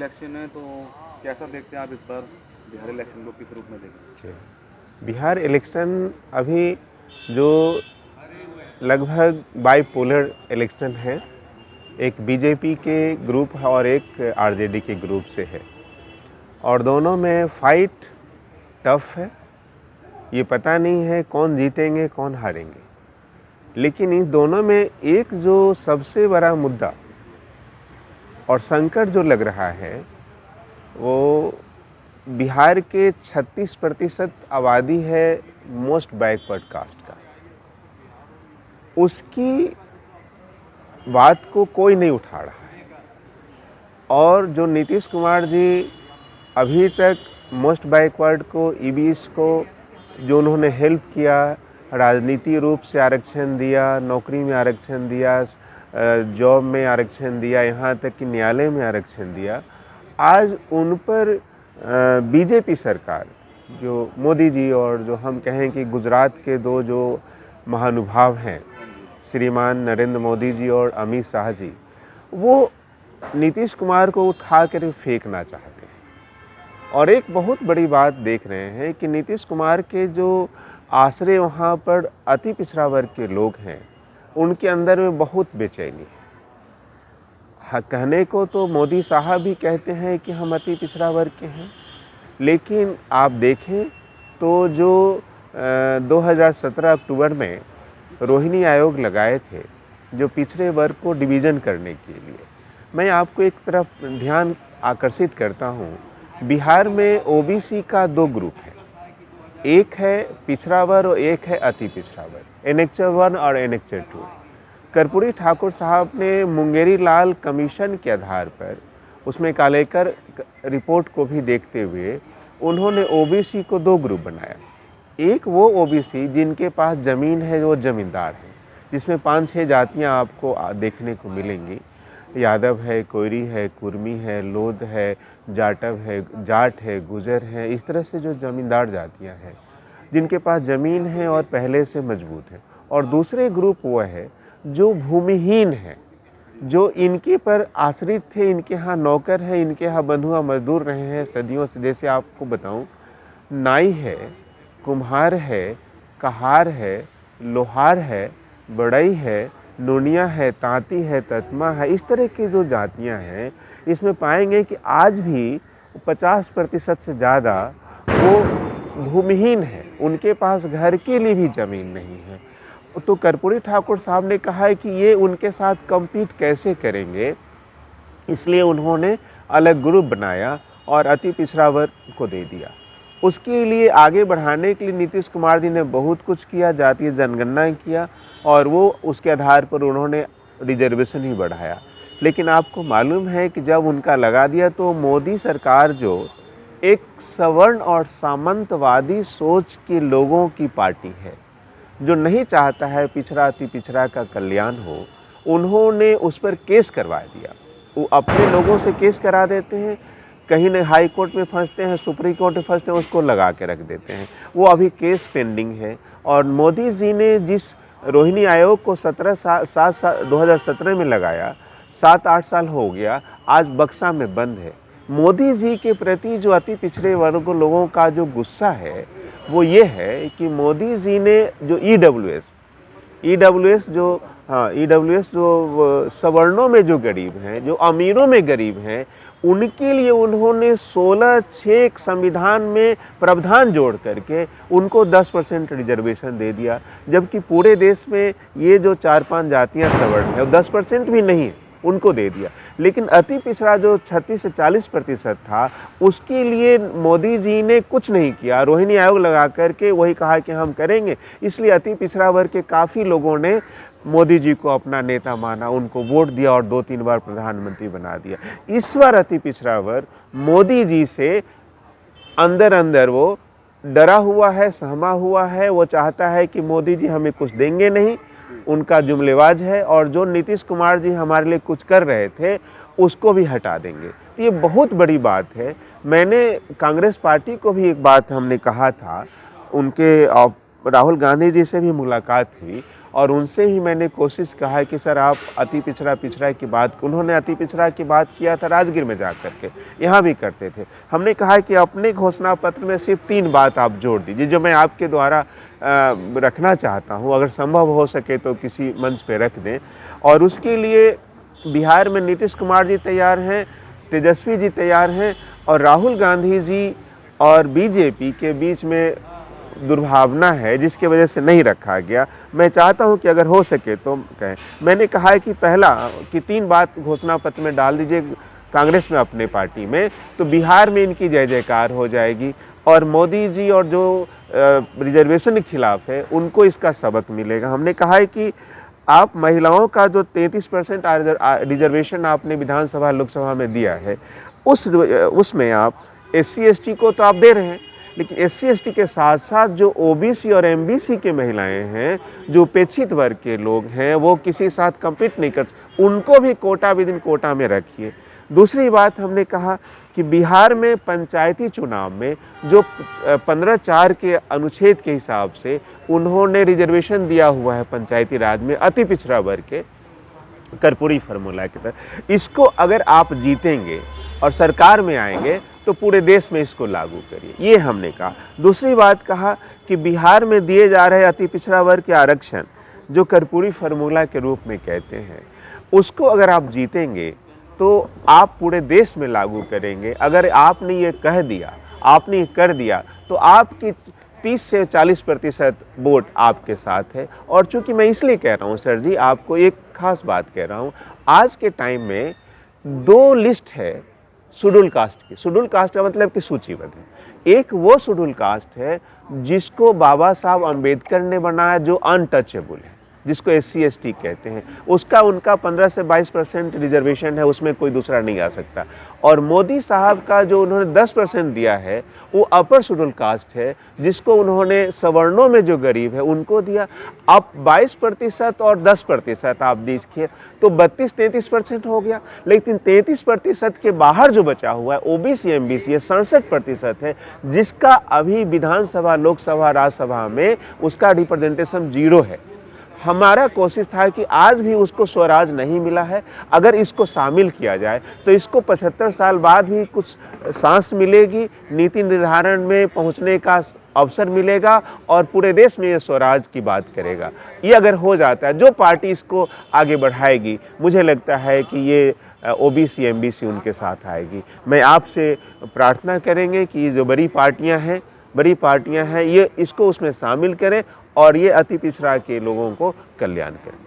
Election है, तो कैसा देखते हैं आप इस बार बिहार इलेक्शन को, किस रूप में देखें? बिहार इलेक्शन अभी जो लगभग बाइपोलर इलेक्शन है, एक बीजेपी के ग्रुप है और एक आरजेडी के ग्रुप से है, और दोनों में फाइट टफ है। ये पता नहीं है कौन जीतेंगे कौन हारेंगे, लेकिन इन दोनों में एक जो सबसे बड़ा मुद्दा और संकट जो लग रहा है वो बिहार के 36% आबादी है मोस्ट बैकवर्ड कास्ट का। उसकी बात को कोई नहीं उठा रहा है, और जो नीतीश कुमार जी अभी तक मोस्ट बैकवर्ड को, ईबीसी को जो उन्होंने हेल्प किया, राजनीतिक रूप से आरक्षण दिया, नौकरी में आरक्षण दिया, जॉब में आरक्षण दिया, यहाँ तक कि न्यायालय में आरक्षण दिया, आज उन पर बीजेपी सरकार, जो मोदी जी और जो हम कहें कि गुजरात के दो जो महानुभाव हैं, श्रीमान नरेंद्र मोदी जी और अमित शाह जी, वो नीतीश कुमार को उठा कर फेंकना चाहते हैं। और एक बहुत बड़ी बात देख रहे हैं कि नीतीश कुमार के जो आश्रय वहाँ पर अति पिछड़ा वर्ग के लोग हैं, उनके अंदर में बहुत बेचैनी है। कहने को तो मोदी साहब भी कहते हैं कि हम अति पिछड़ा वर्ग के हैं, लेकिन आप देखें तो जो 2017 अक्टूबर में रोहिणी आयोग लगाए थे जो पिछड़े वर्ग को डिवीज़न करने के लिए, मैं आपको एक तरफ ध्यान आकर्षित करता हूँ। बिहार में ओबीसी का दो ग्रुप है, एक है पिछड़ा वर्ग और एक है अति पिछड़ा वर्ग, एनेक्चर 1 और एनेक्चर 2। कर्पूरी ठाकुर साहब ने मुंगेरी लाल कमीशन के आधार पर उसमें कालेकर रिपोर्ट को भी देखते हुए उन्होंने ओबीसी को दो ग्रुप बनाया। एक वो ओबीसी जिनके पास ज़मीन है, वो ज़मींदार है, जिसमें 5-6 जातियां आपको देखने को मिलेंगी। यादव है, कोयरी है, कुर्मी है, लोध है, जाटव है, जाट है, गुजर है, इस तरह से जो ज़मींदार जातियां हैं जिनके पास ज़मीन है और पहले से मजबूत है। और दूसरे ग्रुप वो है जो भूमिहीन है, जो इनके पर आश्रित थे, इनके यहाँ नौकर है, इनके यहाँ बंधुआ मजदूर रहे हैं सदियों से। जैसे आपको बताऊं, नाई है, कुम्हार है, कहार है, लोहार है, बढ़ई है, नोनिया है, तांती है, ततमा है, इस तरह की जो जातियां हैं, इसमें पाएंगे कि आज भी 50% से ज़्यादा वो भूमिहीन है, उनके पास घर के लिए भी ज़मीन नहीं है। तो कर्पूरी ठाकुर साहब ने कहा है कि ये उनके साथ कम्पीट कैसे करेंगे, इसलिए उन्होंने अलग ग्रुप बनाया और अति पिछड़ा वर्ग को दे दिया। उसके लिए आगे बढ़ाने के लिए नीतीश कुमार जी ने बहुत कुछ किया, जातीय जनगणना किया, और वो उसके आधार पर उन्होंने रिजर्वेशन ही बढ़ाया। लेकिन आपको मालूम है कि जब उनका लगा दिया तो मोदी सरकार जो एक सवर्ण और सामंतवादी सोच के लोगों की पार्टी है, जो नहीं चाहता है पिछड़ा अति पिछड़ा का कल्याण हो, उन्होंने उस पर केस करवा दिया। वो अपने लोगों से केस करा देते हैं, कहीं न हाई कोर्ट में फंसते हैं, सुप्रीम कोर्ट में फंसते हैं, उसको लगा के रख देते हैं। वो अभी केस पेंडिंग है। और मोदी जी ने जिस रोहिणी आयोग को 2017 में लगाया, 7-8 साल हो गया, आज बक्सा में बंद है। मोदी जी के प्रति जो अति पिछड़े वर्ग लोगों का जो गुस्सा है वो ये है कि मोदी जी ने जो ईडब्ल्यूएस जो सवर्णों में जो गरीब हैं, जो अमीरों में गरीब हैं, उनके लिए उन्होंने 16(6) संविधान में प्रावधान जोड़ करके उनको 10% रिजर्वेशन दे दिया, जबकि पूरे देश में ये जो 4-5 जातियां सवर्ण है 10% भी नहीं है, उनको दे दिया। लेकिन अति पिछड़ा जो 36 से 40% था, उसके लिए मोदी जी ने कुछ नहीं किया, रोहिणी आयोग लगा करके वही कहा कि हम करेंगे। इसलिए अति पिछड़ा वर्ग के काफ़ी लोगों ने मोदी जी को अपना नेता माना, उनको वोट दिया और 2-3 बार प्रधानमंत्री बना दिया। इस बार अति पिछड़ा वर्ग मोदी जी से अंदर अंदर वो डरा हुआ है, सहमा हुआ है। वो चाहता है कि मोदी जी हमें कुछ देंगे नहीं, उनका जुमलेबाज है, और जो नीतीश कुमार जी हमारे लिए कुछ कर रहे थे उसको भी हटा देंगे। तो ये बहुत बड़ी बात है। मैंने कांग्रेस पार्टी को भी एक बात हमने कहा था, उनके राहुल गांधी जी से भी मुलाकात हुई और उनसे ही मैंने कोशिश कहा है कि सर आप अति पिछड़ा पिछड़ा की बात, उन्होंने अति पिछड़ा की बात किया था राजगीर में जा कर के, यहाँ भी करते थे। हमने कहा कि अपने घोषणा पत्र में सिर्फ 3 बात आप जोड़ दीजिए जो मैं आपके द्वारा रखना चाहता हूँ, अगर संभव हो सके तो किसी मंच पे रख दें। और उसके लिए बिहार में नीतीश कुमार जी तैयार हैं, तेजस्वी जी तैयार हैं, और राहुल गांधी जी और बीजेपी के बीच में दुर्भावना है जिसकी वजह से नहीं रखा गया। मैं चाहता हूं कि अगर हो सके तो कहें। मैंने कहा है कि पहला कि 3 बात घोषणा पत्र में डाल दीजिए कांग्रेस में अपने पार्टी में, तो बिहार में इनकी जय जयकार हो जाएगी और मोदी जी और जो रिजर्वेशन के खिलाफ है उनको इसका सबक मिलेगा। हमने कहा है कि आप महिलाओं का जो 33% रिजर्वेशन आपने विधानसभा लोकसभा में दिया है उसमें आप SC ST को तो आप दे रहे हैं, लेकिन SC ST के साथ साथ जो OBC और MBC के महिलाएं हैं, जो उपेक्षित वर्ग के लोग हैं, वो किसी साथ कम्पीट नहीं कर, उनको भी कोटा विद इन कोटा में रखिए। दूसरी बात हमने कहा कि बिहार में पंचायती चुनाव में जो 15(4) के अनुच्छेद के हिसाब से उन्होंने रिजर्वेशन दिया हुआ है पंचायती राज में अति पिछड़ा वर्ग के कर्पूरी फार्मूला के तहत, इसको अगर आप जीतेंगे और सरकार में आएंगे तो पूरे देश में इसको लागू करिए, ये हमने कहा। दूसरी बात कहा कि बिहार में दिए जा रहे अति पिछड़ा वर्ग के आरक्षण जो कर्पूरी फार्मूला के रूप में कहते हैं, उसको अगर आप जीतेंगे तो आप पूरे देश में लागू करेंगे। अगर आपने ये कह दिया, आपने ये कर दिया, तो आपकी 30 से 40% वोट आपके साथ है। और चूंकि मैं इसलिए कह रहा हूँ सर जी, आपको एक खास बात कह रहा हूँ, आज के टाइम में 2 लिस्ट है शेड्यूल कास्ट की। शेड्यूल कास्ट का मतलब कि सूचीबद्ध है। एक वो शेड्यूल कास्ट है जिसको बाबा साहब अम्बेडकर ने बनाया, जो अनटचेबल है, जिसको SC ST कहते हैं, उसका उनका 15 से 22% रिजर्वेशन है, उसमें कोई दूसरा नहीं आ सकता। और मोदी साहब का जो उन्होंने 10% दिया है वो अपर शेड्यूल कास्ट है, जिसको उन्होंने सवर्णों में जो गरीब है उनको दिया। अब 22% और 10% आप देखिए तो 32-33% हो गया। लेकिन 33% के बाहर जो बचा हुआ है OBC MBC है 67% है, जिसका अभी विधानसभा लोकसभा राज्यसभा में उसका रिप्रेजेंटेशन 0 है। हमारा कोशिश था कि आज भी उसको स्वराज नहीं मिला है, अगर इसको शामिल किया जाए तो इसको 75 साल बाद भी कुछ सांस मिलेगी, नीति निर्धारण में पहुंचने का अवसर मिलेगा और पूरे देश में ये स्वराज की बात करेगा। ये अगर हो जाता है, जो पार्टी इसको आगे बढ़ाएगी, मुझे लगता है कि ये OBC MBC उनके साथ आएगी। मैं आपसे प्रार्थना करेंगे कि ये जो बड़ी पार्टियां हैं ये इसको उसमें शामिल करें और ये अति पिछड़ा के लोगों को कल्याण करें।